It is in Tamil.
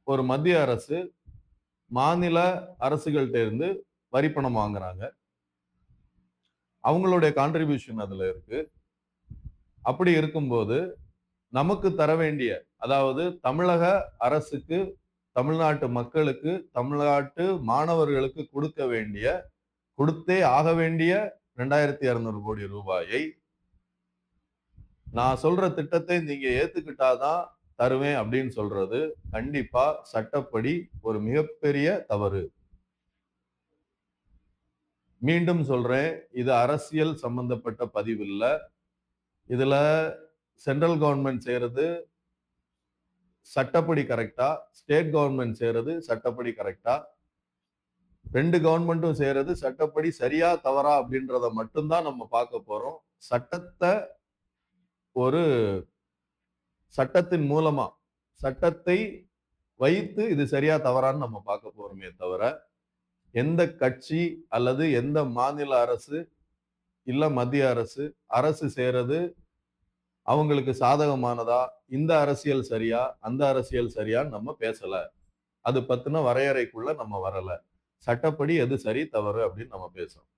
ஒரு மத்திய அரசு மாநில அரசுகள்ட்ட இருந்து வரி பணம் வாங்குறாங்க. அவங்களுடைய கான்ட்ரிபியூஷன் அதுல இருக்கு. அப்படி இருக்கும்போது, நமக்கு தர வேண்டிய அதாவது தமிழக அரசுக்கு, தமிழ்நாட்டு மக்களுக்கு, தமிழ்நாட்டு மாணவர்களுக்கு குடுக்க வேண்டிய, குடுத்தே ஆக வேண்டிய 2,200 கோடி ரூபாயை, நான் சொல்ற திட்டத்தை நீங்க ஏத்துக்கிட்டா தான் தருவேன் அப்படின்னு சொல்றது, கண்டிப்பா சட்டப்படி ஒரு மிகப்பெரிய தவறு. மீண்டும் சொல்றேன், இது அரசியல் சம்பந்தப்பட்ட பதிவு இல்ல. இதுல சென்ட்ரல் கவர்ன்மென்ட் செய்றது சட்டப்படி கரெக்ட்டா? ஸ்டேட் கவர்ன்மென்ட் செய்றது சட்டப்படி கரெக்ட்டா? 2 கவர்ன்மென்ட்டும் செய்றது சட்டப்படி சரியா? தவறா? அப்படின்றத மட்டும் தான் நம்ம பார்க்க போறோம். சட்டத்த ஒரு சட்டத்தின் மூலமா, சட்டத்தை வைத்து இது சரியா? தவறான்னு நம்ம பார்க்க போறோமே தவிர, எந்த கட்சி அல்லது எந்த மாநில அரசு, இல்ல மத்திய அரசு, அரசு செய்றது அவங்களுக்கு சாதகமானதா? இந்த அரசியல் சரியா? அந்த அரசியல் சரியான்னு நம்ம பேசல. அது பத்தின வரையறைக்குள்ள நம்ம வரல. சட்டப்படி எது சரி, தவறு அப்படின்னு நம்ம பேசுறோம்.